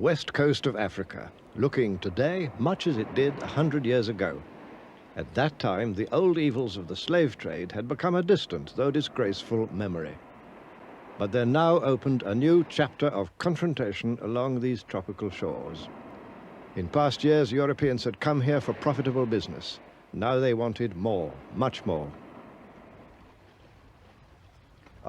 west coast of Africa, looking today much as it did 100 years ago. At that time, the old evils of the slave trade had become a distant, though disgraceful, memory. But there now opened a new chapter of confrontation along these tropical shores. In past years, Europeans had come here for profitable business. Now they wanted more, much more.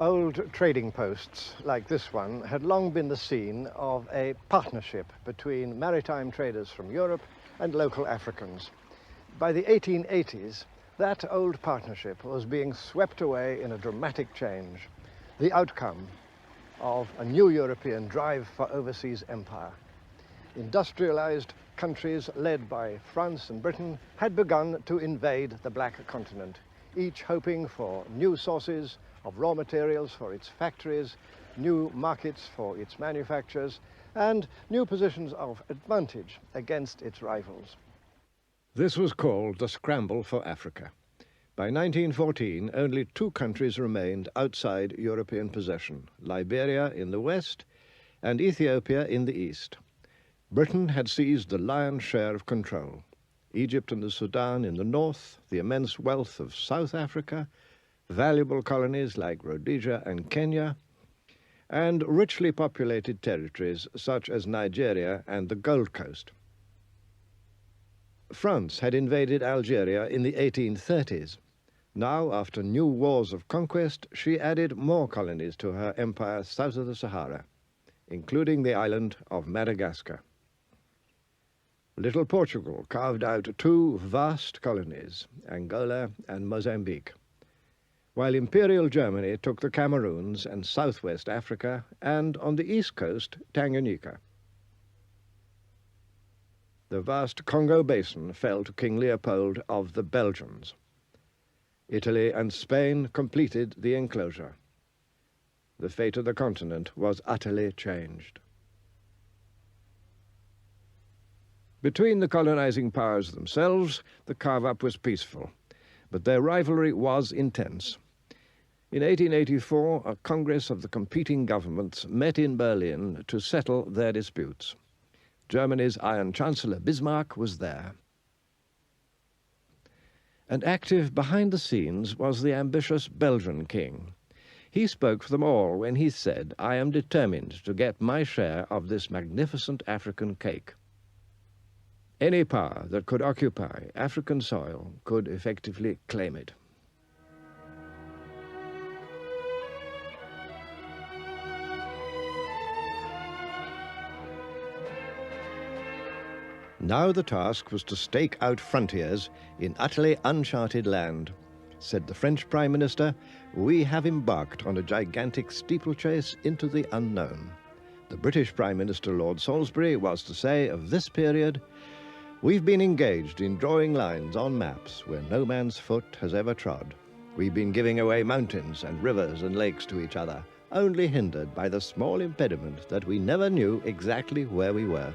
Old trading posts like this one had long been the scene of a partnership between maritime traders from Europe and local Africans. By the 1880s, that old partnership was being swept away in a dramatic change, the outcome of a new European drive for overseas empire. Industrialized countries led by France and Britain had begun to invade the Black Continent, each hoping for new sources of raw materials for its factories, new markets for its manufactures, and new positions of advantage against its rivals. This was called the Scramble for Africa. By 1914, only two countries remained outside European possession, Liberia in the west and Ethiopia in the east. Britain had seized the lion's share of control. Egypt and the Sudan in the north, the immense wealth of South Africa, valuable colonies like Rhodesia and Kenya, and richly populated territories such as Nigeria and the Gold Coast. France had invaded Algeria in the 1830s. Now, after new wars of conquest, she added more colonies to her empire south of the Sahara, including the island of Madagascar. Little Portugal carved out two vast colonies, Angola and Mozambique, while Imperial Germany took the Cameroons and southwest Africa, and on the east coast, Tanganyika. The vast Congo basin fell to King Leopold of the Belgians. Italy and Spain completed the enclosure. The fate of the continent was utterly changed. Between the colonizing powers themselves, the carve-up was peaceful, but their rivalry was intense. In 1884, a Congress of the competing governments met in Berlin to settle their disputes. Germany's Iron Chancellor Bismarck was there. And active behind the scenes was the ambitious Belgian king. He spoke for them all when he said, "I am determined to get my share of this magnificent African cake." Any power that could occupy African soil could effectively claim it. Now the task was to stake out frontiers in utterly uncharted land. Said the French Prime Minister, "We have embarked on a gigantic steeplechase into the unknown." The British Prime Minister Lord Salisbury was to say of this period, "We've been engaged in drawing lines on maps where no man's foot has ever trod. We've been giving away mountains and rivers and lakes to each other, only hindered by the small impediment that we never knew exactly where we were."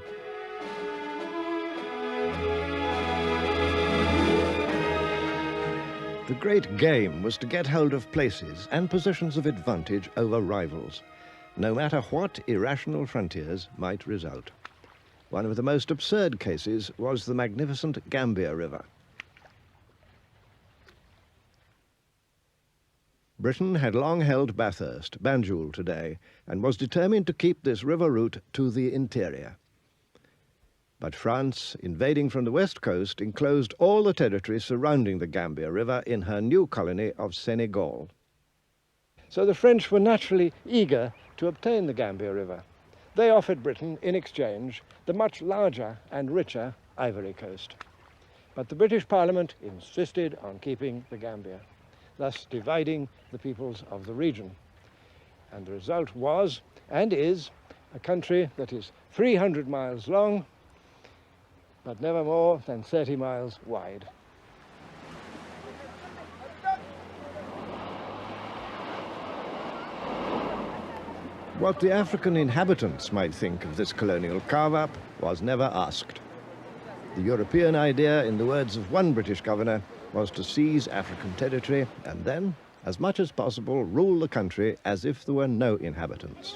The great game was to get hold of places and positions of advantage over rivals, no matter what irrational frontiers might result. One of the most absurd cases was the magnificent Gambia River. Britain had long held Bathurst, Banjul today, and was determined to keep this river route to the interior. But France, invading from the west coast, enclosed all the territory surrounding the Gambia River in her new colony of Senegal. So the French were naturally eager to obtain the Gambia River. They offered Britain, in exchange, the much larger and richer Ivory Coast. But the British Parliament insisted on keeping the Gambia, thus dividing the peoples of the region. And the result was, and is, a country that is 300 miles long, but never more than 30 miles wide. What the African inhabitants might think of this colonial carve-up was never asked. The European idea, in the words of one British governor, was to seize African territory and then, as much as possible, rule the country as if there were no inhabitants.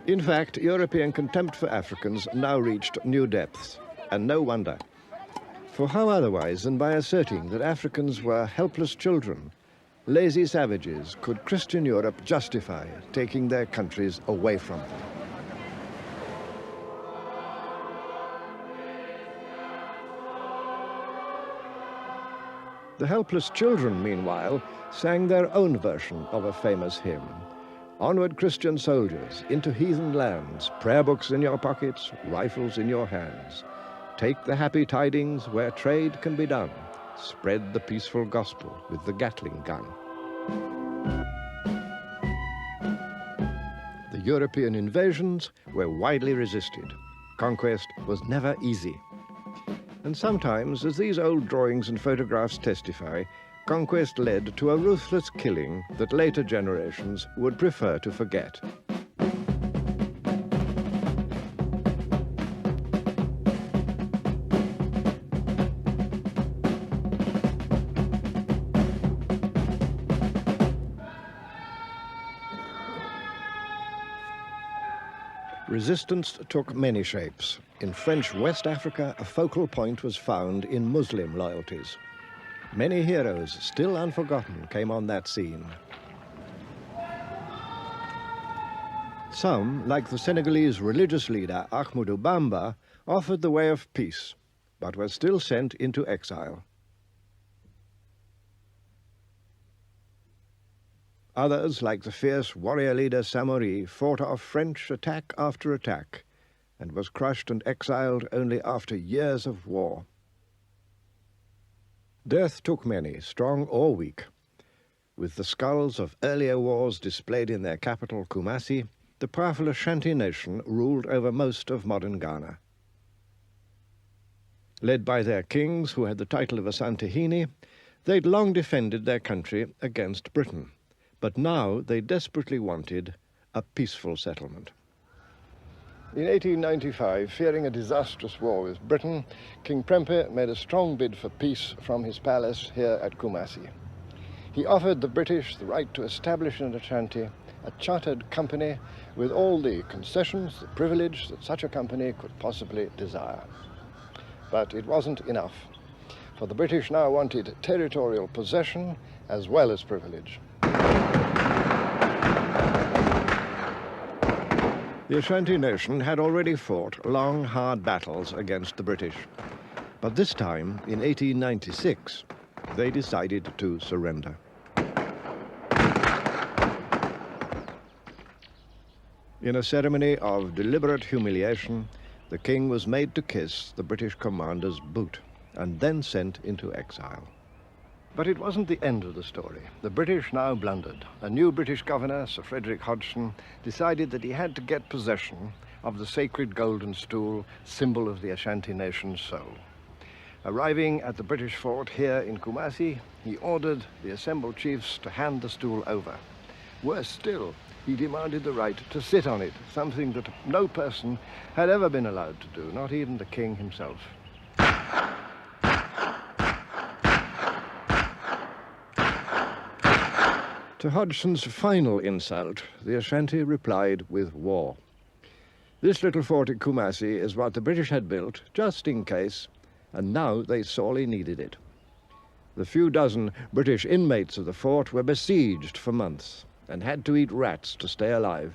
In fact, European contempt for Africans now reached new depths, and no wonder. For how otherwise than by asserting that Africans were helpless children, lazy savages, could Christian Europe justify taking their countries away from them? The helpless children, meanwhile, sang their own version of a famous hymn. Onward, Christian soldiers, into heathen lands, prayer books in your pockets, rifles in your hands. Take the happy tidings where trade can be done. Spread the peaceful gospel with the Gatling gun. The European invasions were widely resisted. Conquest was never easy. And sometimes, as these old drawings and photographs testify, conquest led to a ruthless killing that later generations would prefer to forget. Resistance took many shapes. In French West Africa, a focal point was found in Muslim loyalties. Many heroes, still unforgotten, came on that scene. Some, like the Senegalese religious leader Ahmadou Bamba, offered the way of peace, but were still sent into exile. Others, like the fierce warrior leader Samori, fought off French attack after attack, and was crushed and exiled only after years of war. Death took many, strong or weak. With the skulls of earlier wars displayed in their capital, Kumasi, the powerful Ashanti nation ruled over most of modern Ghana. Led by their kings, who had the title of Asantehene, they'd long defended their country against Britain, but now they desperately wanted a peaceful settlement. In 1895, fearing a disastrous war with Britain, King Prempeh made a strong bid for peace from his palace here at Kumasi. He offered the British the right to establish in Ashanti a chartered company with all the concessions, the privilege that such a company could possibly desire. But it wasn't enough, for the British now wanted territorial possession as well as privilege. The Ashanti nation had already fought long, hard battles against the British. But this time, in 1896, they decided to surrender. In a ceremony of deliberate humiliation, the king was made to kiss the British commander's boot and then sent into exile. But it wasn't the end of the story. The British now blundered. A new British governor, Sir Frederick Hodgson, decided that he had to get possession of the sacred golden stool, symbol of the Ashanti nation's soul. Arriving at the British fort here in Kumasi, he ordered the assembled chiefs to hand the stool over. Worse still, he demanded the right to sit on it, something that no person had ever been allowed to do, not even the king himself. To Hodgson's final insult, the Ashanti replied with war. This little fort at Kumasi is what the British had built, just in case, and now they sorely needed it. The few dozen British inmates of the fort were besieged for months and had to eat rats to stay alive.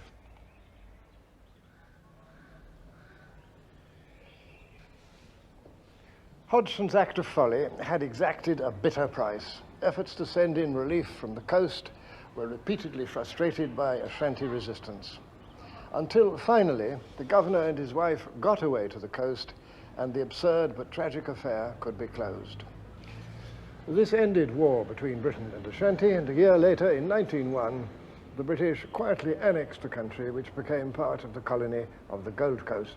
Hodgson's act of folly had exacted a bitter price. Efforts to send in relief from the coast were repeatedly frustrated by Ashanti resistance, until finally the governor and his wife got away to the coast and the absurd but tragic affair could be closed. This ended war between Britain and Ashanti, and a year later, in 1901, the British quietly annexed the country, which became part of the colony of the Gold Coast.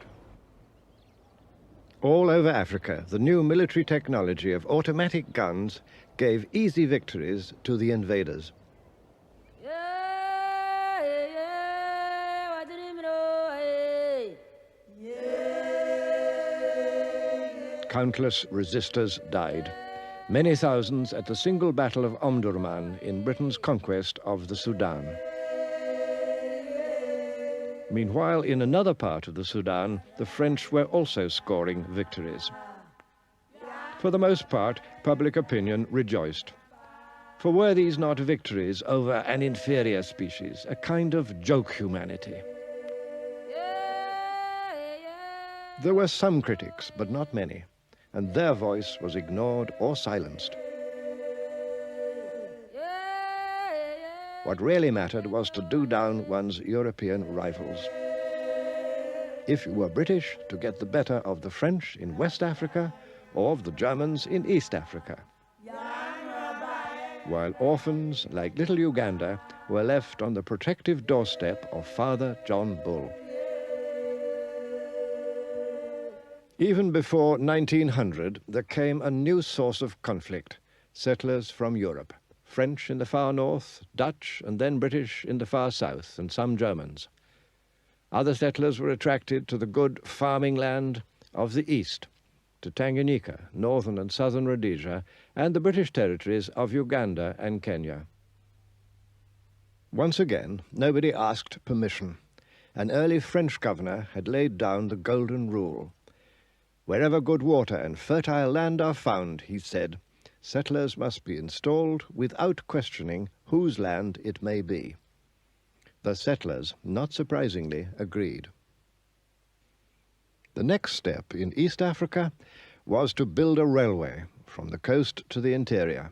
All over Africa, the new military technology of automatic guns gave easy victories to the invaders. Countless resistors died. Many thousands at the single battle of Omdurman in Britain's conquest of the Sudan. Meanwhile, in another part of the Sudan, the French were also scoring victories. For the most part, public opinion rejoiced. For were these not victories over an inferior species, a kind of joke humanity? There were some critics, but not many, and their voice was ignored or silenced. What really mattered was to do down one's European rivals. If you were British, to get the better of the French in West Africa or of the Germans in East Africa. While orphans like little Uganda were left on the protective doorstep of Father John Bull. Even before 1900, there came a new source of conflict: settlers from Europe. French in the far north, Dutch and then British in the far south, and some Germans. Other settlers were attracted to the good farming land of the east, to Tanganyika, northern and southern Rhodesia, and the British territories of Uganda and Kenya. Once again, nobody asked permission. An early French governor had laid down the golden rule. Wherever good water and fertile land are found, he said, settlers must be installed without questioning whose land it may be. The settlers, not surprisingly, agreed. The next step in East Africa was to build a railway from the coast to the interior.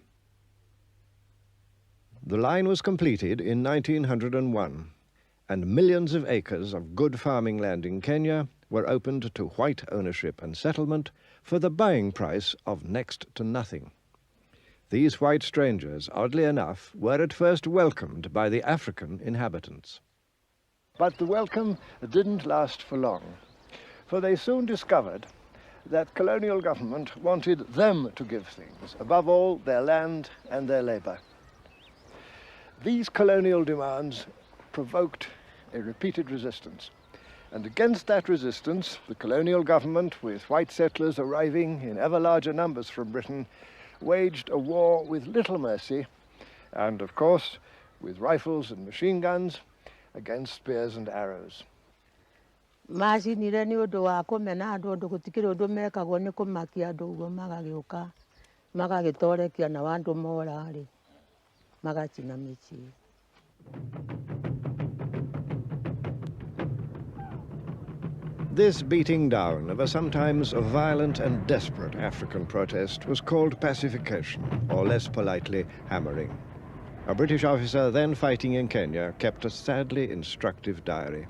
The line was completed in 1901, and millions of acres of good farming land in Kenya were opened to white ownership and settlement for the buying price of next to nothing. These white strangers, oddly enough, were at first welcomed by the African inhabitants. But the welcome didn't last for long, for they soon discovered that colonial government wanted them to give things, above all their land and their labor. These colonial demands provoked a repeated resistance. And against that resistance, the colonial government, with white settlers arriving in ever larger numbers from Britain, waged a war with little mercy, and of course, with rifles and machine guns, against spears and arrows. Macinire nĩ ũndũ wa kũmena andũ ũndũ gũtikĩrĩ ũndũ mekagwo nĩ kũmakia andũ ũguo magagĩũka magagĩtorekia na andũ mora-rĩ magacina mĩciĩ. This beating down of a sometimes violent and desperate African protest was called pacification, or less politely, hammering. A British officer then fighting in Kenya kept a sadly instructive diary.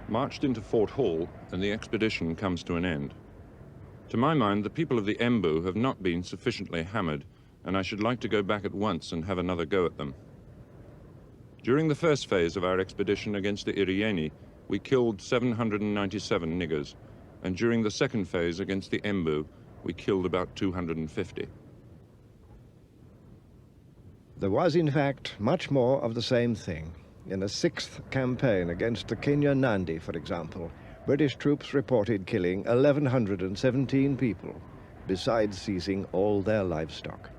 Marched into Fort Hall, and the expedition comes to an end. To my mind, the people of the Embu have not been sufficiently hammered, and I should like to go back at once and have another go at them. During the first phase of our expedition against the Irieni, we killed 797 niggers, and during the second phase against the Embu, we killed about 250. There was, in fact, much more of the same thing. In a sixth campaign against the Kenya Nandi, for example, British troops reported killing 1,117 people, besides seizing all their livestock.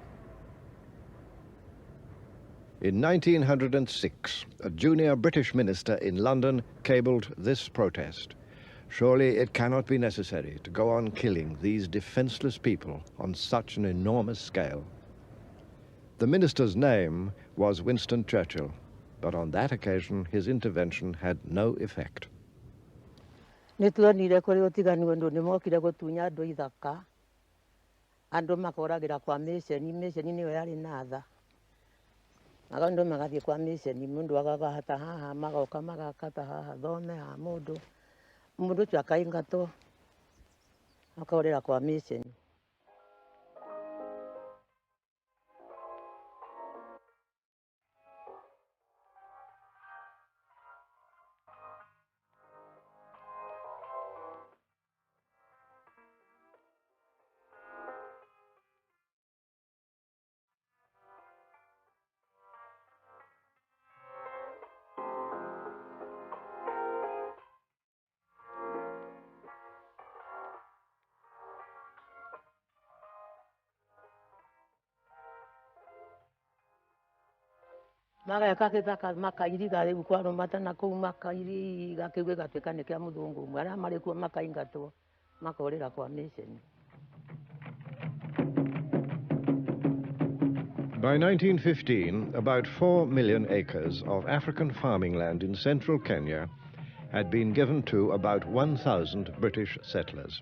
In 1906, a junior British minister in London cabled this protest: "Surely it cannot be necessary to go on killing these defenseless people on such an enormous scale." The minister's name was Winston Churchill, but on that occasion his intervention had no effect. Nĩtuonire kũrĩ ũtiganu ũndũ nĩmokire gũtunya andũ ithaka, andũ makoragĩra kwa mĩceni, mĩceni nĩyo yarĩ na tha. Andũ magathiĩ kwa mĩceni, mũndũ akagata haha, magoka magakata haha, thome ha mũndũ, mũndũ ũcio akaingatwo, akorĩra kwa mĩceni. Maga kaketaka makairi gari gukwaro matana kou makairi gakiuge gatwika ni kia muthungu mwana mari kuo makaingatwo makorera kwa mission. By 1915, about 4 million acres of African farming land in central Kenya had been given to about 1,000 British settlers.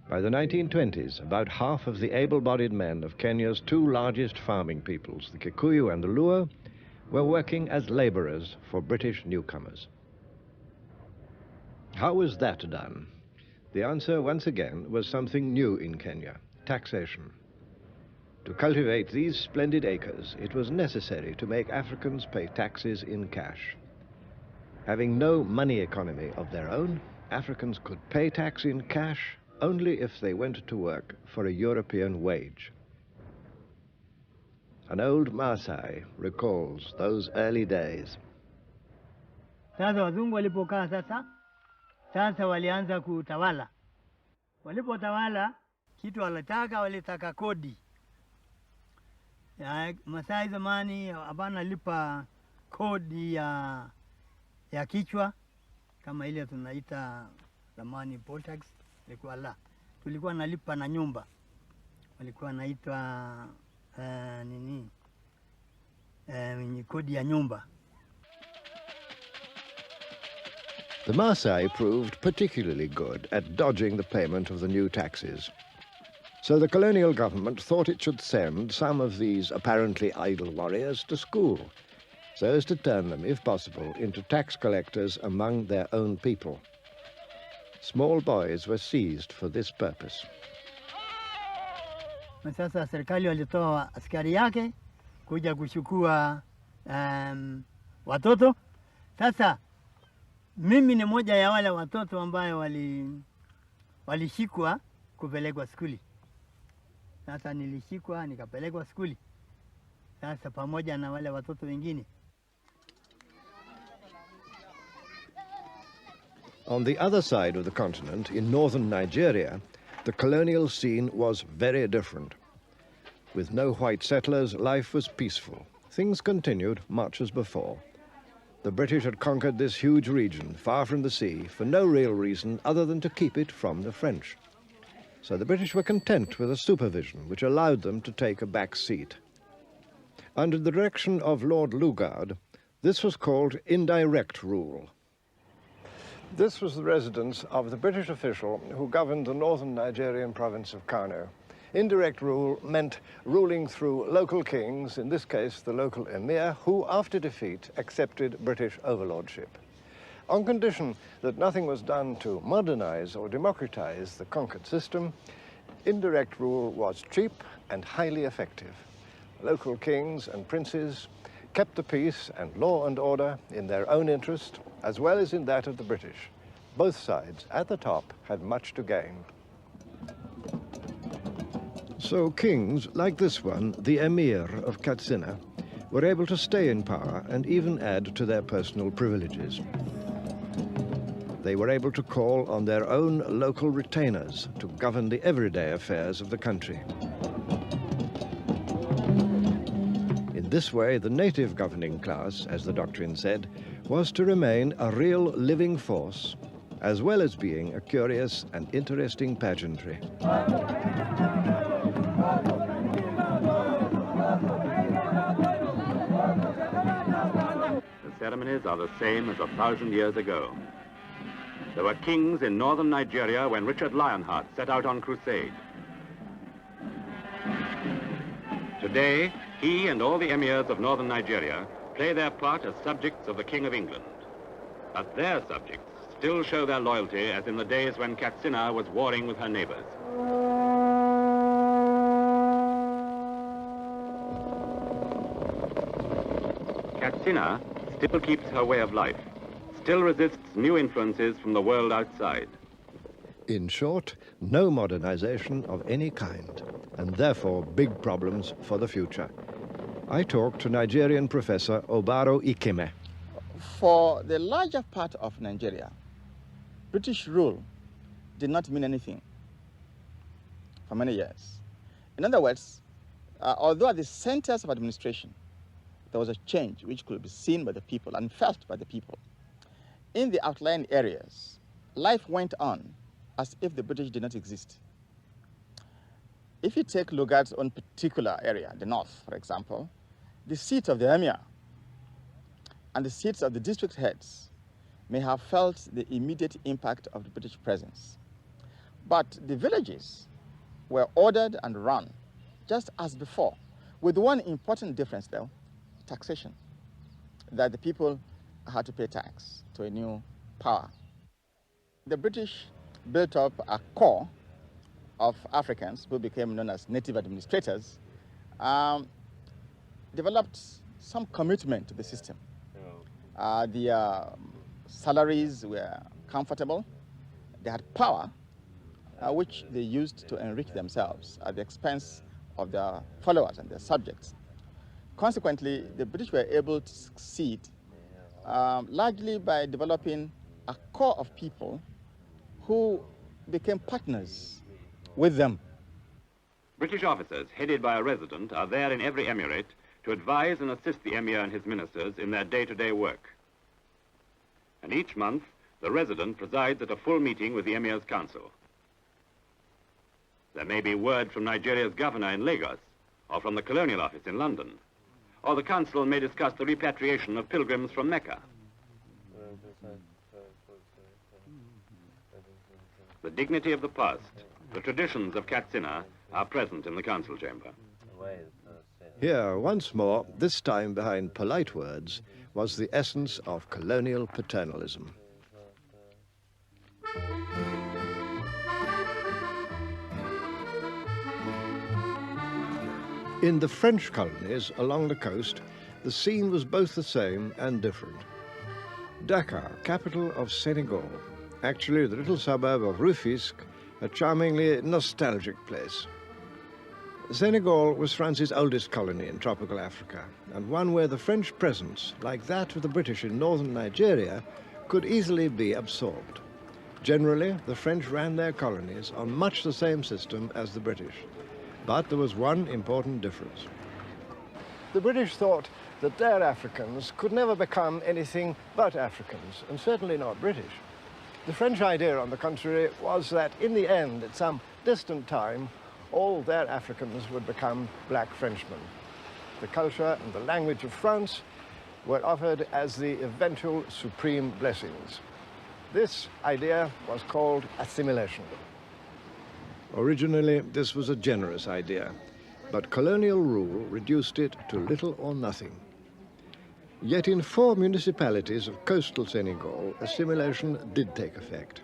By the 1920s, about half of the able-bodied men of Kenya's two largest farming peoples, the Kikuyu and the Luo, were working as laborers for British newcomers. How was that done? The answer, once again, was something new in Kenya: taxation. To cultivate these splendid acres, it was necessary to make Africans pay taxes in cash. Having no money economy of their own, Africans could pay tax in cash only if they went to work for a European wage. An old Maasai recalls those early days. Sasa wazungu walipokaa sasa walianza kutawala. Walipotawala, kitu walitaka kodi. Masai zamani hapana lipa kodi ya kichwa kama ile tunaita zamani poll tax, ilikuwa la. Tulikuwa nalipa na nyumba. Walikuwa naitwa kodi ya nyumba. The Maasai proved particularly good at dodging the payment of the new taxes. So the colonial government thought it should send some of these apparently idle warriors to school, so as to turn them, if possible, into tax collectors among their own people. Small boys were seized for this purpose. Sasa serikali walitoa askari yake kuja kuchukua watoto. Sasa mimi ni moja ya wale watoto ambayo walishikwa kupelekwa skuli. Sasa nilishikwa nikapelekwa skuli. Sasa pamoja na wale watoto wengine. On the other side of the continent, in northern Nigeria, the colonial scene was very different. With no white settlers, life was peaceful. Things continued much as before. The British had conquered this huge region, far from the sea, for no real reason other than to keep it from the French. So the British were content with a supervision which allowed them to take a back seat. Under the direction of Lord Lugard, this was called indirect rule. This was the residence of the British official who governed the northern Nigerian province of Kano. Indirect rule meant ruling through local kings, in this case the local emir, who after defeat accepted British overlordship. On condition that nothing was done to modernize or democratize the conquered system, indirect rule was cheap and highly effective. Local kings and princes kept the peace and law and order in their own interest, as well as in that of the British. Both sides at the top had much to gain. So kings like this one, the Emir of Katsina, were able to stay in power and even add to their personal privileges. They were able to call on their own local retainers to govern the everyday affairs of the country. In this way, the native governing class, as the doctrine said, was to remain a real living force, as well as being a curious and interesting pageantry. The ceremonies are the same as 1,000 years ago. There were kings in northern Nigeria when Richard Lionheart set out on crusade. Today, he and all the emirs of northern Nigeria play their part as subjects of the King of England. But their subjects still show their loyalty as in the days when Katsina was warring with her neighbors. Katsina still keeps her way of life, still resists new influences from the world outside. In short, no modernization of any kind, and therefore big problems for the future. I talked to Nigerian professor Obaro Ikeme. For the larger part of Nigeria, British rule did not mean anything for many years. In other words, although at the centers of administration, there was a change which could be seen by the people and felt by the people. In the outlying areas, life went on as if the British did not exist. If you take Lugard's own particular area, the north, for example, the seat of the emir and the seats of the district heads may have felt the immediate impact of the British presence. But the villages were ordered and run just as before, with one important difference though, taxation, that the people had to pay tax to a new power. The British built up a corps of Africans who became known as native administrators, developed some commitment to the system. The salaries were comfortable. They had power, which they used to enrich themselves at the expense of their followers and their subjects. Consequently, the British were able to succeed largely by developing a core of people who became partners with them. British officers, headed by a resident, are there in every emirate to advise and assist the emir and his ministers in their day-to-day work. And each month, the resident presides at a full meeting with the emir's council. There may be word from Nigeria's governor in Lagos, or from the colonial office in London, or the council may discuss the repatriation of pilgrims from Mecca. The dignity of the past, the traditions of Katsina are present in the council chamber. Here, once more, this time behind polite words, was the essence of colonial paternalism. In the French colonies along the coast, the scene was both the same and different. Dakar, capital of Senegal, actually the little suburb of Rufisque, a charmingly nostalgic place. Senegal was France's oldest colony in tropical Africa, and one where the French presence, like that of the British in northern Nigeria, could easily be absorbed. Generally, the French ran their colonies on much the same system as the British. But there was one important difference. The British thought that their Africans could never become anything but Africans, and certainly not British. The French idea, on the contrary, was that in the end, at some distant time, all their Africans would become black Frenchmen. The culture and the language of France were offered as the eventual supreme blessings. This idea was called assimilation. Originally, this was a generous idea, but colonial rule reduced it to little or nothing. Yet in 4 municipalities of coastal Senegal, assimilation did take effect.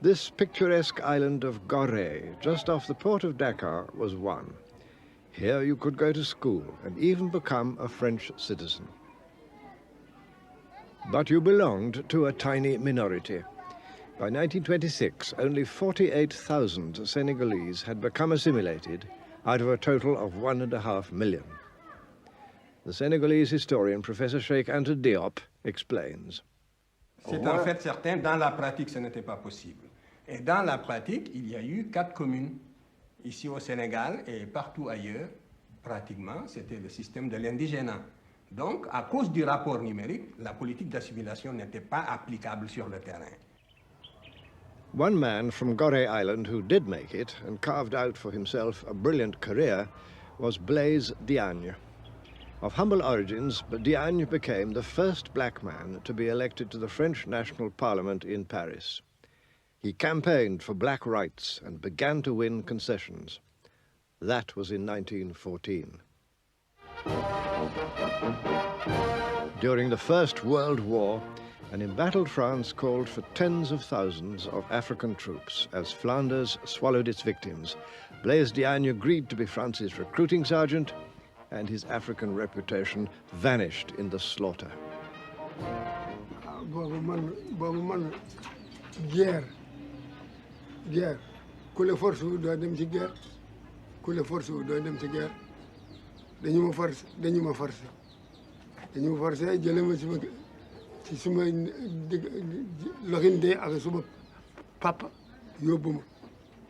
This picturesque island of Gorée, just off the port of Dakar, was one. Here you could go to school and even become a French citizen. But you belonged to a tiny minority. By 1926, only 48,000 Senegalese had become assimilated out of a total of 1.5 million. The Senegalese historian, Professor Cheikh Anta Diop, explains. C'est en fait certain, dans la pratique, ce n'était pas possible. Et dans la pratique, il y a eu 4 communes. Ici au Sénégal et partout ailleurs, pratiquement, c'était le système de l'indigénat. Donc, à cause du rapport numérique, la politique d'assimilation n'était pas applicable sur le terrain. One man from Gorée Island who did make it and carved out for himself a brilliant career was Blaise Diagne. Of humble origins, but Diagne became the first black man to be elected to the French National Parliament in Paris. He campaigned for black rights and began to win concessions. That was in 1914. During the First World War, an embattled France called for tens of thousands of African troops as Flanders swallowed its victims. Blaise Diagne agreed to be France's recruiting sergeant, and his African reputation vanished in the slaughter. Guerre. Ku la force wu doo dem ci guerre. Ku la force wu doo dem ci guerre. Dañu ma force jële ma ci suma loxin dee ak suma papa yóbbu ma.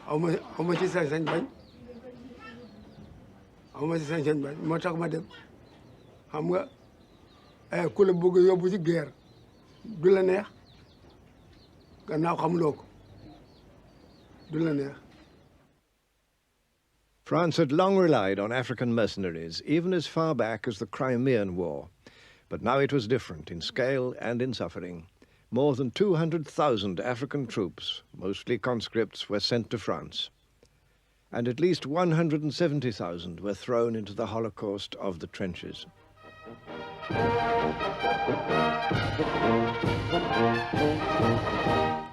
Aw ma ci sañ-sañ bañ. Aw ma ci sañ-sañ bañ moo tax ma dem. Xam nga ku la bëgg yóbbu ci guerre du la neex gannaaw xamuloo ko du la neex. France had long relied on African mercenaries, even as far back as the Crimean War. But now it was different in scale and in suffering. More than 200,000 African troops, mostly conscripts, were sent to France. And at least 170,000 were thrown into the Holocaust of the trenches.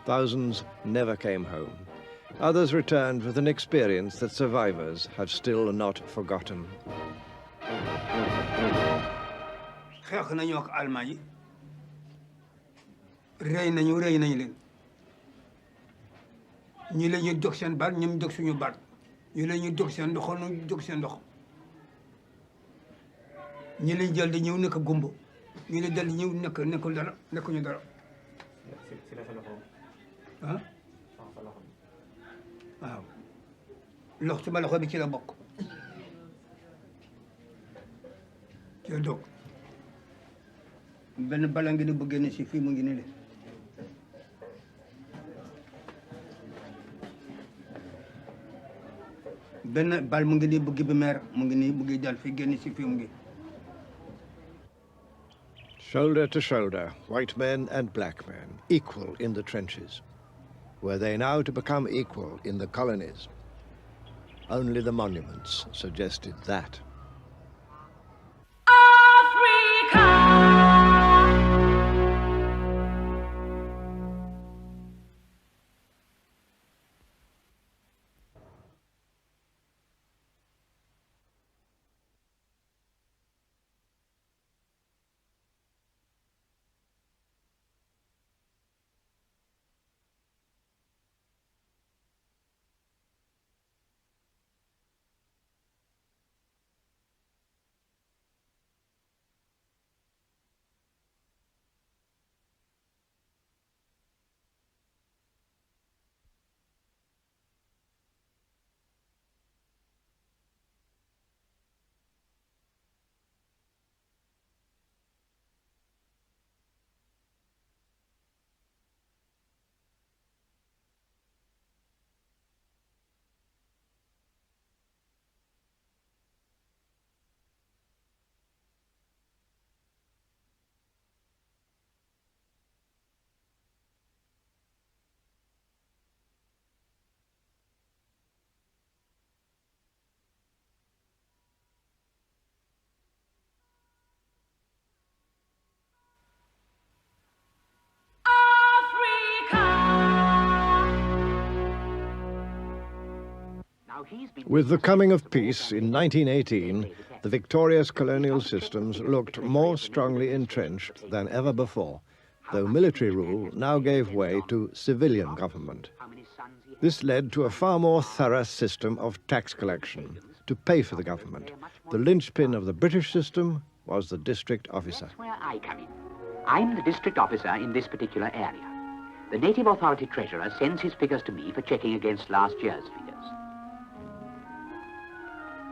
Thousands never came home. Others returned with an experience that survivors have still not forgotten. xeex nañu ak Allemand yi rey nañu leen ñi la ñuy dog seen baat ñoom dog suñu baat ñi la ñuy dog seen ndox ñu dog seen ndox ñi lañ jël di ñëw nekk gumbo ñi la jël di ñëw nekkul dara nekkuñu dara ah waaw lox ci ma loxo bi ci la bokk ci la dog benn bala ngi ni bu génn si fii mu ngi ni le benn bal mu ngi nii bu gibi meer mu ngi nii mu ngi dal fii génn si fii mu ngi. Shoulder to shoulder, white men and black men, equal in the trenches. Were they now to become equal in the colonies? Only the monuments suggested that. With the coming of peace in 1918, the victorious colonial systems looked more strongly entrenched than ever before, though military rule now gave way to civilian government. This led to a far more thorough system of tax collection to pay for the government. The linchpin of the British system was the district officer. That's where I come in. I'm the district officer in this particular area. The native authority treasurer sends his figures to me for checking against last year's figures.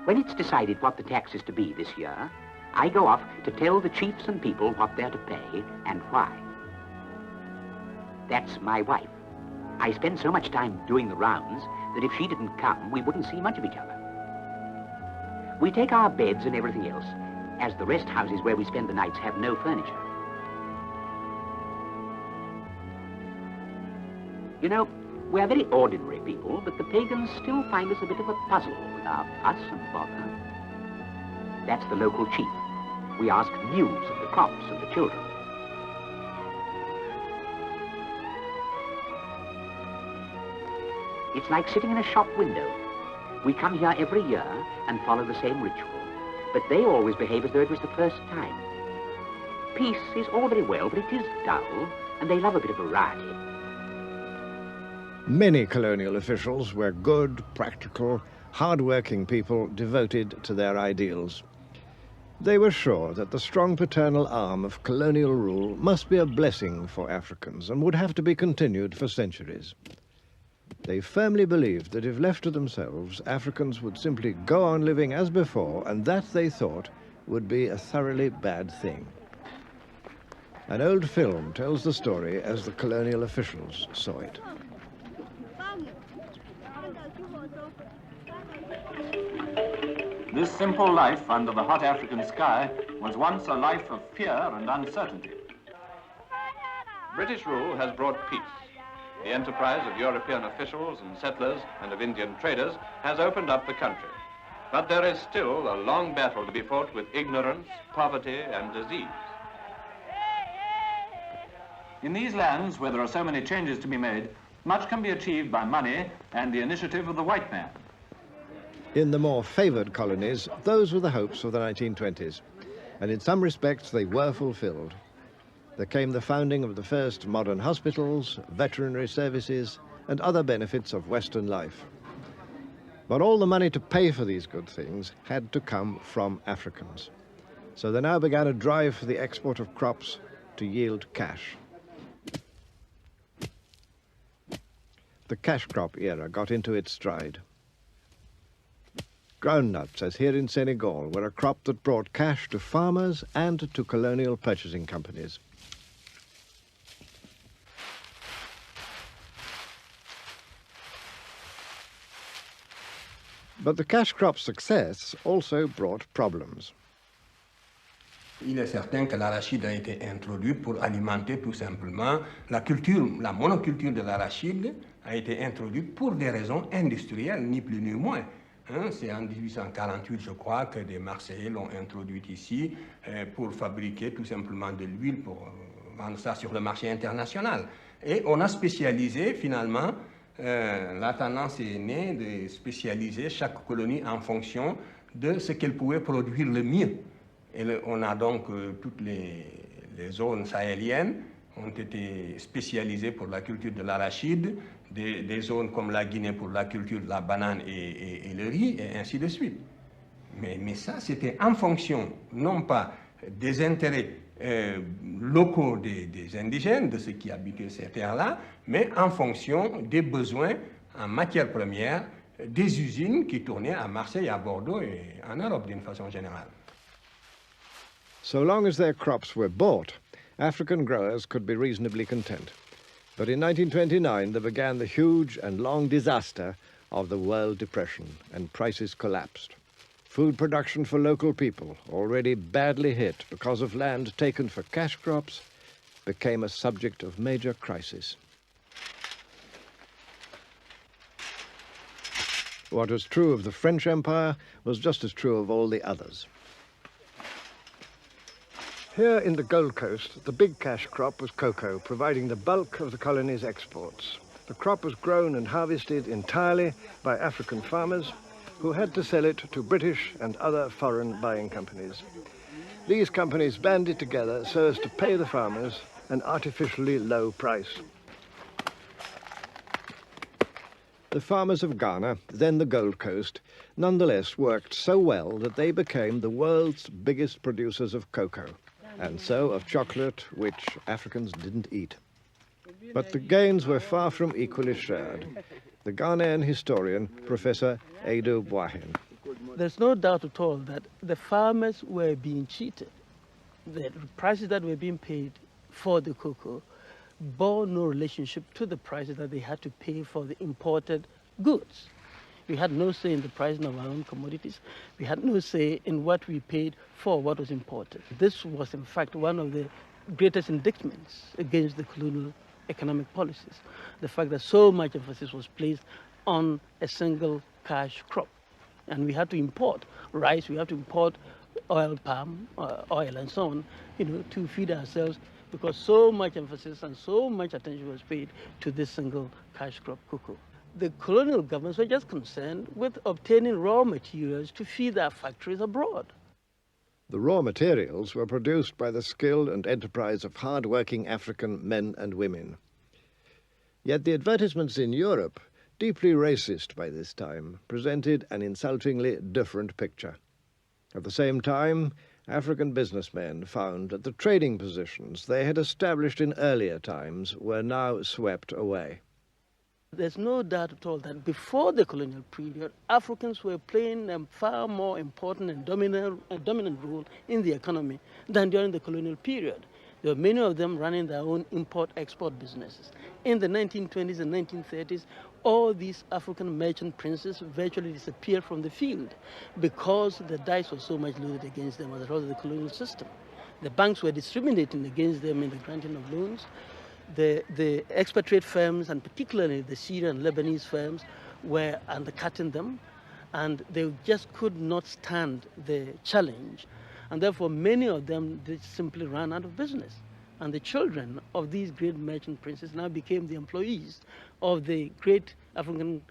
When it's decided what the tax is to be this year, I go off to tell the chiefs and people what they're to pay and why. That's my wife. I spend so much time doing the rounds that if she didn't come, we wouldn't see much of each other. We take our beds and everything else, as the rest houses where we spend the nights have no furniture. You know, we're very ordinary people, but the pagans still find us a bit of a puzzle with our fuss and bother. That's the local chief. We ask news of the crops and the children. It's like sitting in a shop window. We come here every year and follow the same ritual, but they always behave as though it was the first time. Peace is all very well, but it is dull, and they love a bit of variety. Many colonial officials were good, practical, hard-working people devoted to their ideals. They were sure that the strong paternal arm of colonial rule must be a blessing for Africans and would have to be continued for centuries. They firmly believed that if left to themselves, Africans would simply go on living as before, and that, they thought, would be a thoroughly bad thing. An old film tells the story as the colonial officials saw it. This simple life under the hot African sky was once a life of fear and uncertainty. British rule has brought peace. The enterprise of European officials and settlers and of Indian traders has opened up the country. But there is still a long battle to be fought with ignorance, poverty, and disease. In these lands, where there are so many changes to be made, much can be achieved by money and the initiative of the white man. In the more favoured colonies, those were the hopes of the 1920s, and in some respects they were fulfilled. There came the founding of the first modern hospitals, veterinary services, and other benefits of Western life. But all the money to pay for these good things had to come from Africans. So there now began a drive for the export of crops to yield cash. The cash crop era got into its stride. Groundnuts, as here in Senegal, were a crop that brought cash to farmers and to colonial purchasing companies. But the cash crop's success also brought problems. Il est certain que l'arachide a été introduit pour alimenter tout simplement la culture, la monoculture de l'arachide a été introduite pour des raisons industrielles, ni plus ni moins. C'est en 1848, je crois, que des Marseillais l'ont introduite ici pour fabriquer tout simplement de l'huile pour vendre ça sur le marché international. Et on a spécialisé finalement, la tendance est née de spécialiser chaque colonie en fonction de ce qu'elle pouvait produire le mieux. Et on a donc toutes les zones sahéliennes ont été spécialisées pour la culture de l'arachide, des zones comme la Guinée pour la culture de la banane et le riz, et ainsi de suite. Mais ça, c'était en fonction, non pas des intérêts locaux des indigènes, de ceux qui habitaient ces terres-là, mais en fonction des besoins en matières premières des usines qui tournaient à Marseille, à Bordeaux et en Europe d'une façon générale. So long as their crops were bought, African growers could be reasonably content. But in 1929, there began the huge and long disaster of the World Depression, and prices collapsed. Food production for local people, already badly hit because of land taken for cash crops, became a subject of major crisis. What was true of the French Empire was just as true of all the others. Here in the Gold Coast, the big cash crop was cocoa, providing the bulk of the colony's exports. The crop was grown and harvested entirely by African farmers who had to sell it to British and other foreign buying companies. These companies banded together so as to pay the farmers an artificially low price. The farmers of Ghana, then the Gold Coast, nonetheless worked so well that they became the world's biggest producers of cocoa, and so of chocolate, which Africans didn't eat. But the gains were far from equally shared. The Ghanaian historian, Professor Ado Boahen. There's no doubt at all that the farmers were being cheated. The prices that were being paid for the cocoa bore no relationship to the prices that they had to pay for the imported goods. We had no say in the pricing of our own commodities. We had no say in what we paid for what was imported. This was, in fact, one of the greatest indictments against the colonial economic policies, the fact that so much emphasis was placed on a single cash crop. And we had to import rice, we had to import oil, palm oil, and so on, to feed ourselves, because so much emphasis and so much attention was paid to this single cash crop cocoa. The colonial governments were just concerned with obtaining raw materials to feed their factories abroad. The raw materials were produced by the skill and enterprise of hard-working African men and women. Yet the advertisements in Europe, deeply racist by this time, presented an insultingly different picture. At the same time, African businessmen found that the trading positions they had established in earlier times were now swept away. There's no doubt at all that before the colonial period, Africans were playing a far more important and dominant role in the economy than during the colonial period. There were many of them running their own import-export businesses. In the 1920s and 1930s, all these African merchant princes virtually disappeared from the field because the dice was so much loaded against them as a result of the colonial system. The banks were discriminating against them in the granting of loans. The expatriate firms, and particularly the Syrian and Lebanese firms, were undercutting them, and they just could not stand the challenge. And therefore, many of them simply ran out of business. And the children of these great merchant princes now became the employees of the great African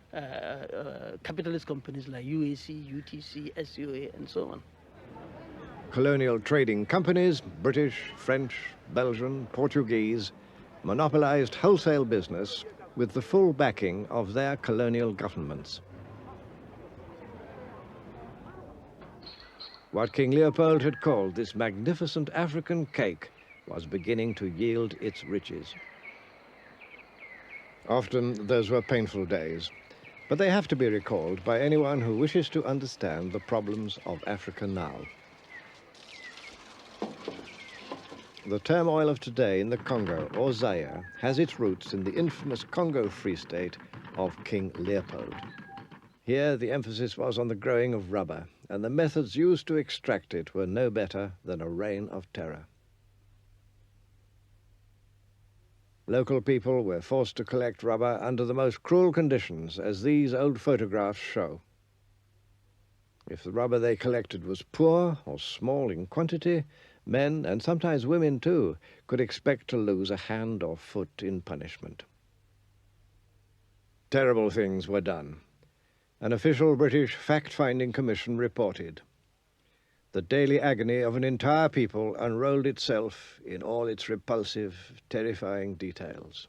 capitalist companies like UAC, UTC, SUA, and so on. Colonial trading companies, British, French, Belgian, Portuguese, monopolized wholesale business with the full backing of their colonial governments. What King Leopold had called this magnificent African cake was beginning to yield its riches. Often those were painful days, but they have to be recalled by anyone who wishes to understand the problems of Africa now. The turmoil of today in the Congo or Zaire has its roots in the infamous Congo Free State of King Leopold. Here the emphasis was on the growing of rubber, and the methods used to extract it were no better than a reign of terror. Local people were forced to collect rubber under the most cruel conditions, as these old photographs show. If the rubber they collected was poor or small in quantity, men, and sometimes women too, could expect to lose a hand or foot in punishment. Terrible things were done. An official British fact-finding commission reported. The daily agony of an entire people unrolled itself in all its repulsive, terrifying details.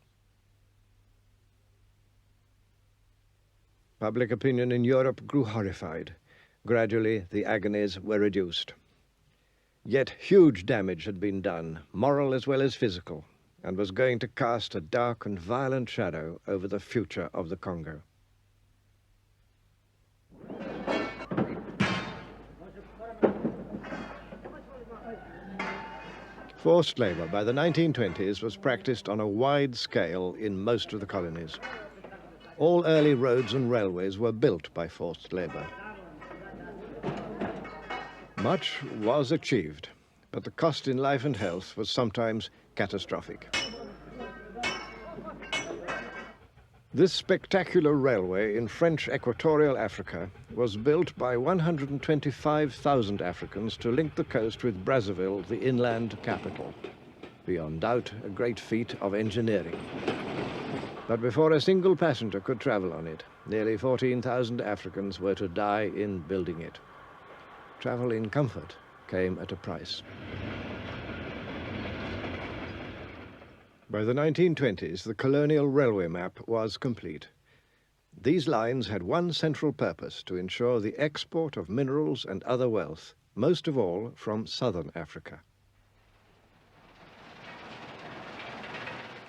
Public opinion in Europe grew horrified. Gradually, the agonies were reduced. Yet huge damage had been done, moral as well as physical, and was going to cast a dark and violent shadow over the future of the Congo. Forced labor by the 1920s was practiced on a wide scale in most of the colonies. All early roads and railways were built by forced labor. Much was achieved, but the cost in life and health was sometimes catastrophic. This spectacular railway in French Equatorial Africa was built by 125,000 Africans to link the coast with Brazzaville, the inland capital. Beyond doubt, a great feat of engineering. But before a single passenger could travel on it, nearly 14,000 Africans were to die in building it. Travel in comfort came at a price. By the 1920s, the colonial railway map was complete. These lines had one central purpose: to ensure the export of minerals and other wealth, most of all from southern Africa.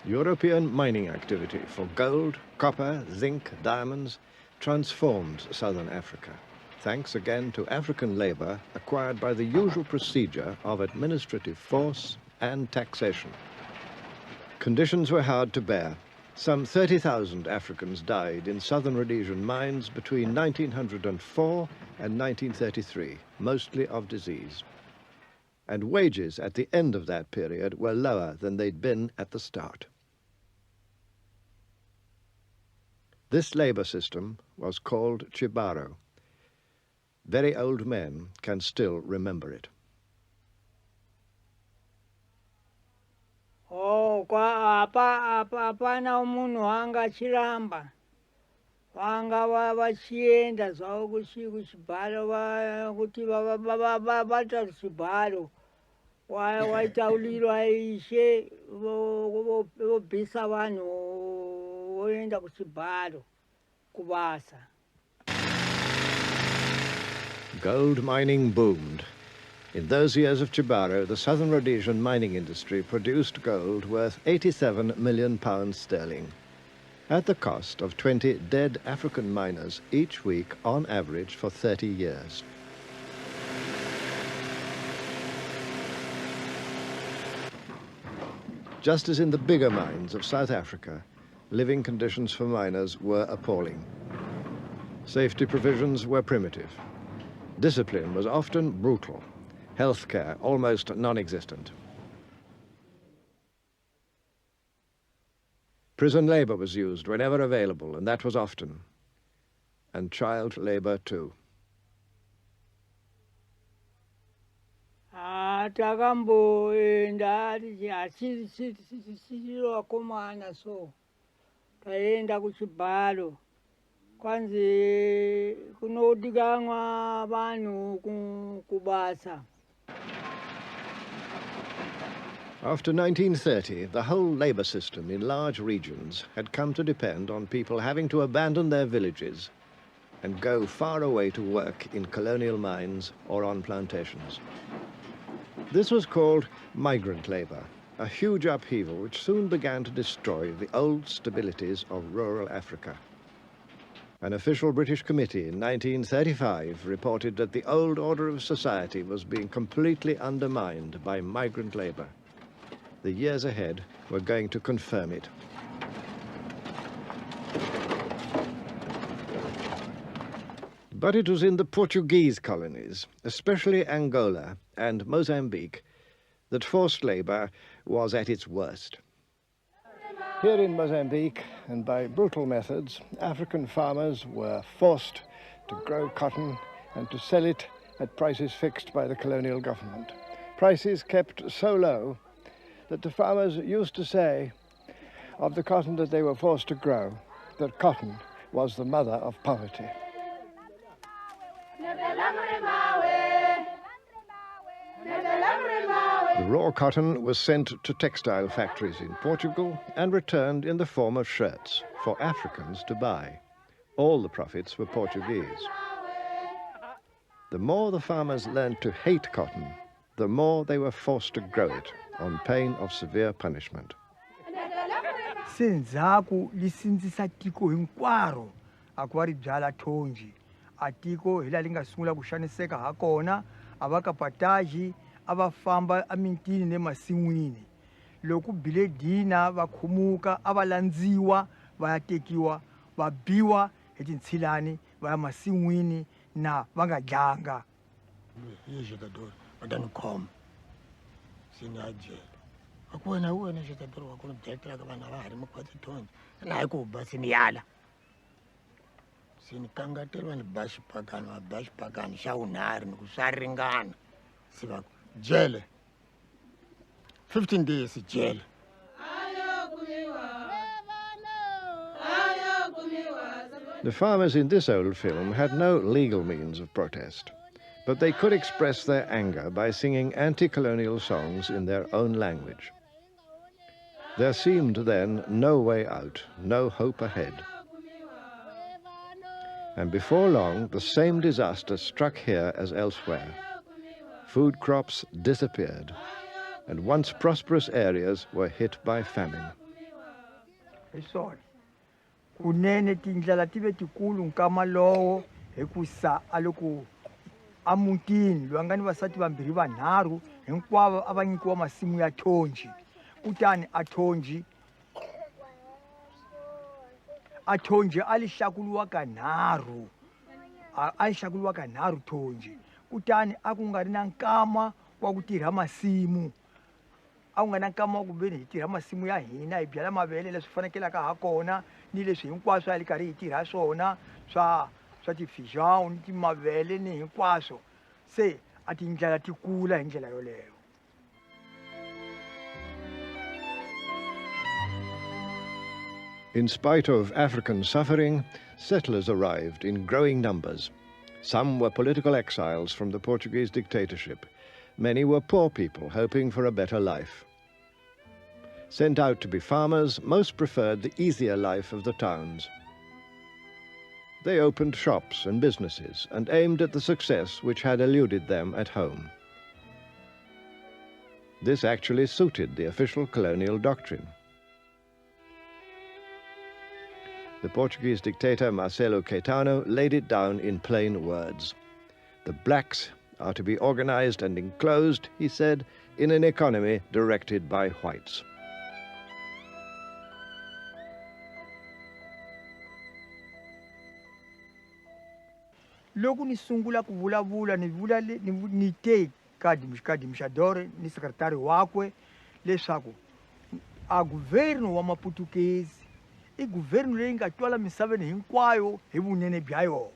European mining activity for gold, copper, zinc, diamonds transformed southern Africa, thanks again to African labor acquired by the usual procedure of administrative force and taxation. Conditions were hard to bear. Some 30,000 Africans died in southern Rhodesian mines between 1904 and 1933, mostly of disease. And wages at the end of that period were lower than they'd been at the start. This labor system was called Chibaro. Very old men can still remember it. Oh, kwa apana umuntu wanga chiramba. Wanga vachienda zvavo kuchibharo kuti vabata chibharo. Waitaulirwa ishe vobvisa vanhu voenda kuchibharo kubasa. Gold mining boomed. In those years of Chibaro, the southern Rhodesian mining industry produced gold worth £87 million sterling, at the cost of 20 dead African miners each week on average for 30 years. Just as in the bigger mines of South Africa, living conditions for miners were appalling. Safety provisions were primitive. Discipline was often brutal. Healthcare almost non-existent. Prison labor was used whenever available, and that was often. And child labor too. Takamboenda achisichiro wakomana so taenda kuchibhalo kwanzi kunodikanwa vanhu kubasa. After 1930, the whole labor system in large regions had come to depend on people having to abandon their villages and go far away to work in colonial mines or on plantations. This was called migrant labor, a huge upheaval which soon began to destroy the old stabilities of rural Africa. An official British committee in 1935 reported that the old order of society was being completely undermined by migrant labor. The years ahead were going to confirm it. But it was in the Portuguese colonies, especially Angola and Mozambique, that forced labor was at its worst. Here in Mozambique, and by brutal methods, African farmers were forced to grow cotton and to sell it at prices fixed by the colonial government. Prices kept so low that the farmers used to say of the cotton that they were forced to grow that cotton was the mother of poverty. The raw cotton was sent to textile factories in Portugal and returned in the form of shirts for Africans to buy. All the profits were Portuguese. The more the farmers learned to hate cotton, the more they were forced to grow it on pain of severe punishment. Senzaku lisindzisa tiko hinkwaro akwari byala thonji atiko hila lingasungula kushaniseka hakona avakapataji avafamba amintini nemasin'wini loku bile dina vakhumuka avalandziwa vayatekiwa vabiwa hi tintshilani vaya masin'wini na va nga dlanga yexetadori vatanikhoma sini ya jele akuwena wena xetadori wa ku byetelaka vanhu a va ha ri makhwati thonji na hi ku ba sini yala sini kangatela vanhu ba xipakani va ba xipakani xa unharhu ni ku swa ringana si va jele 15 days jele. The farmers in this old film had no legal means of protest, but they could express their anger by singing anti-colonial songs in their own language. There seemed then no way out, no hope ahead. And before long, the same disaster struck here as elsewhere. Food crops disappeared, and once prosperous areas were hit by famine. Kunene tindlela tive tikulu nkama lowo hikusa aloko amutini lwangani vasati vambirhi vanharhu hinkwavo a va nyikiwa masimu ya thonji kutani athonji a li hlakuriwa kanharhu a li hlakuriwa kanharhu thonji kutani a ku nga ri na nkama wa ku tirha masimu a ku nga na nkama wa ku veni hi tirha masimu ya hina hi byala mavele leswi fanekelaka ha kona ni leswi hinkwaswo a li karhi hi tirha swona swa tifijao ni timavele ni hinkwaswo se a tindlela ti kula hi ndlela yoleyo. In spite of African suffering, settlers arrived in growing numbers. Some were political exiles from the Portuguese dictatorship. Many were poor people hoping for a better life. Sent out to be farmers, most preferred the easier life of the towns. They opened shops and businesses and aimed at the success which had eluded them at home. This actually suited the official colonial doctrine. The Portuguese dictator Marcelo Caetano laid it down in plain words. The blacks are to be organized and enclosed, he said, in an economy directed by whites. loko ni sungula ku vulavula ni te kadi Mshadore ni sekretari wakwe leswaku a governo wa Maputukezi I governo leyi nga twala misaveni hinkwayo hi vunene bya yona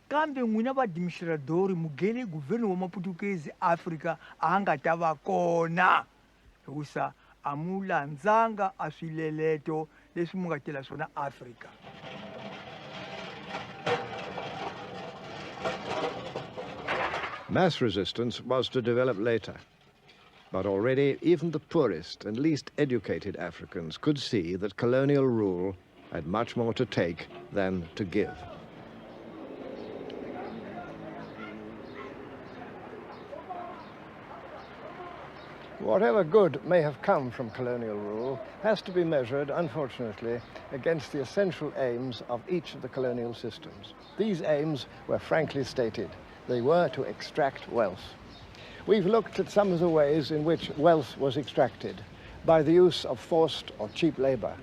kambe n'wina vaadministradori mugeni governo wa Maputukezi Afrika a nga ta va kona hikusa a mu landzanga a swileleto leswi mu nga tela swona Afrika. Mass resistance was to develop later, but already even the poorest and least educated Africans could see that colonial rule had much more to take than to give. Whatever good may have come from colonial rule has to be measured, unfortunately, against the essential aims of each of the colonial systems. These aims were frankly stated. They were to extract wealth. We've looked at some of the ways in which wealth was extracted, by the use of forced or cheap labor,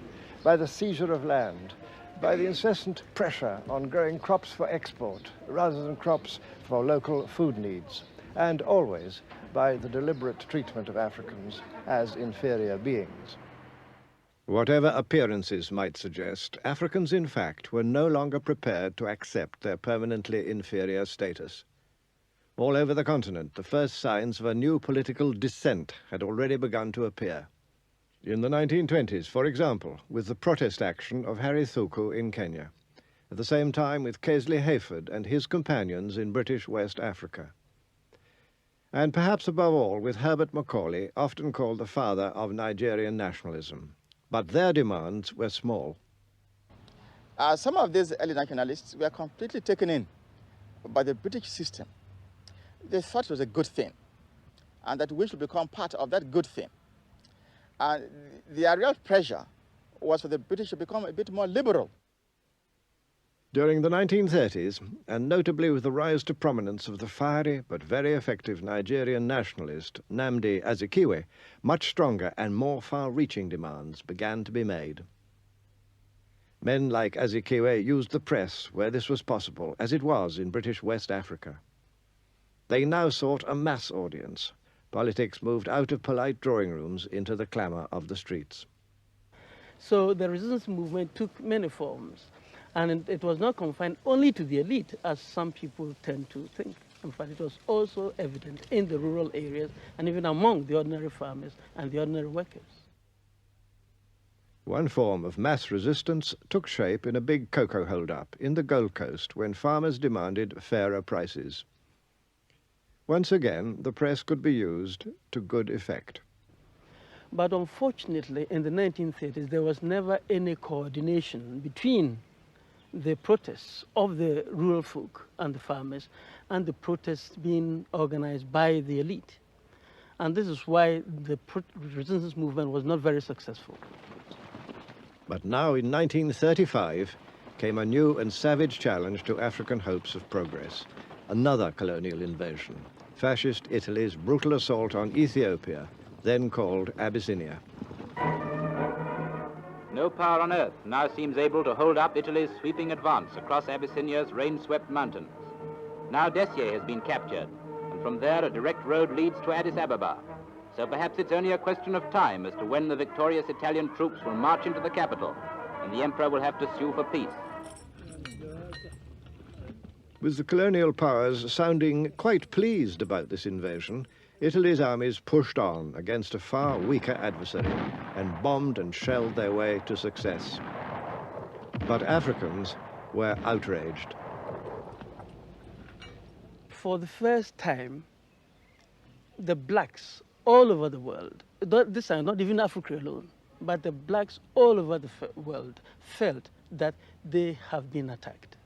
by the seizure of land, by the incessant pressure on growing crops for export rather than crops for local food needs, and always by the deliberate treatment of Africans as inferior beings. Whatever appearances might suggest, Africans in fact were no longer prepared to accept their permanently inferior status. All over the continent, the first signs of a new political dissent had already begun to appear. In the 1920s, for example, with the protest action of Harry Thuku in Kenya, at the same time with Casely Hayford and his companions in British West Africa. And perhaps above all with Herbert Macaulay, often called the father of Nigerian nationalism. But their demands were small. Some of these early nationalists were completely taken in by the British system. They thought it was a good thing, and that we should become part of that good thing. And the real pressure was for the British to become a bit more liberal. During the 1930s, and notably with the rise to prominence of the fiery but very effective Nigerian nationalist Nnamdi Azikiwe, much stronger and more far-reaching demands began to be made. Men like Azikiwe used the press where this was possible, as it was in British West Africa. They now sought a mass audience. Politics moved out of polite drawing rooms into the clamour of the streets. So the resistance movement took many forms, and it was not confined only to the elite, as some people tend to think. In fact, it was also evident in the rural areas and even among the ordinary farmers and the ordinary workers. One form of mass resistance took shape in a big cocoa hold-up in the Gold Coast when farmers demanded fairer prices. Once again, the press could be used to good effect. But unfortunately, in the 1930s, there was never any coordination between the protests of the rural folk and the farmers and the protests being organized by the elite. And this is why the resistance movement was not very successful. But now in 1935 came a new and savage challenge to African hopes of progress. Another colonial invasion, fascist Italy's brutal assault on Ethiopia, then called Abyssinia. No power on earth now seems able to hold up Italy's sweeping advance across Abyssinia's rain-swept mountains. Now Dessie has been captured, and from there a direct road leads to Addis Ababa. So perhaps it's only a question of time as to when the victorious Italian troops will march into the capital, and the emperor will have to sue for peace. With the colonial powers sounding quite pleased about this invasion, Italy's armies pushed on against a far weaker adversary and bombed and shelled their way to success. But Africans were outraged. For the first time, the blacks all over the world, this time not even Africa alone, but the blacks all over the world felt that they have been attacked.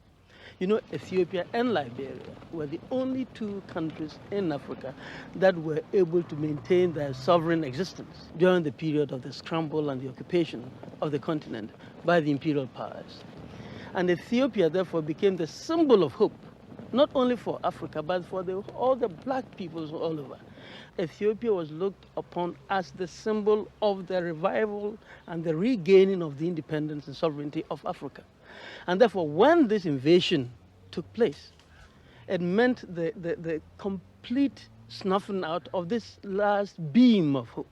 You know, Ethiopia and Liberia were the only two countries in Africa that were able to maintain their sovereign existence during the period of the scramble and the occupation of the continent by the imperial powers. And Ethiopia, therefore, became the symbol of hope, not only for Africa, but for all the black peoples all over. Ethiopia was looked upon as the symbol of the revival and the regaining of the independence and sovereignty of Africa. And therefore, when this invasion took place, It meant the complete snuffing out of this last beam of hope.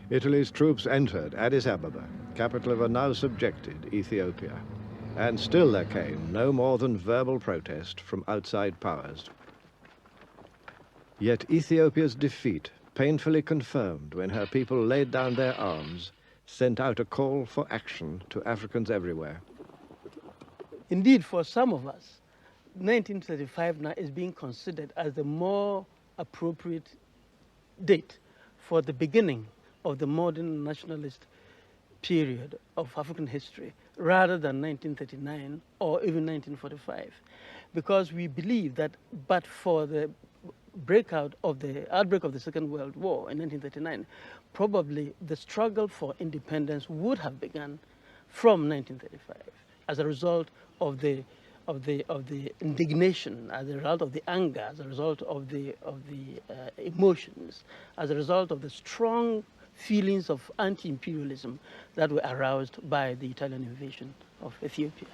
Italy's troops entered Addis Ababa, capital of a now subjected Ethiopia. And still there came no more than verbal protest from outside powers. Yet Ethiopia's defeat, painfully confirmed when her people laid down their arms, sent out a call for action to Africans everywhere. Indeed, for some of us, 1935 now is being considered as the more appropriate date for the beginning of the modern nationalist period of African history, rather than 1939 or even 1945, because we believe that but for the outbreak of the Second World War in 1939, probably the struggle for independence would have begun from 1935 as a result of the indignation, as a result of the anger, as a result of the emotions, as a result of the strong feelings of anti-imperialism that were aroused by the Italian invasion of Ethiopia.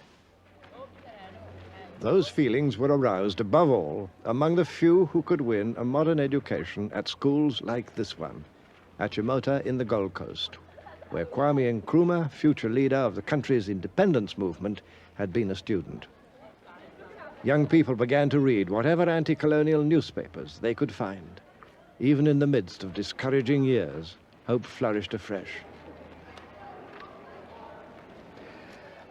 Those feelings were aroused above all among the few who could win a modern education at schools like this one, at Chimota in the Gold Coast, where Kwame Nkrumah, future leader of the country's independence movement, had been a student. Young people began to read whatever anti-colonial newspapers they could find. Even in the midst of discouraging years, hope flourished afresh.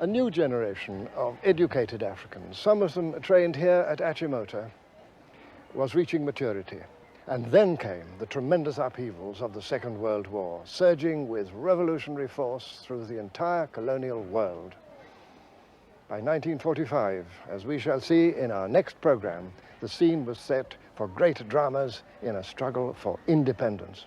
A new generation of educated Africans, some of them trained here at Achimota, was reaching maturity. And then came the tremendous upheavals of the Second World War, surging with revolutionary force through the entire colonial world. By 1945, as we shall see in our next program, the scene was set for great dramas in a struggle for independence.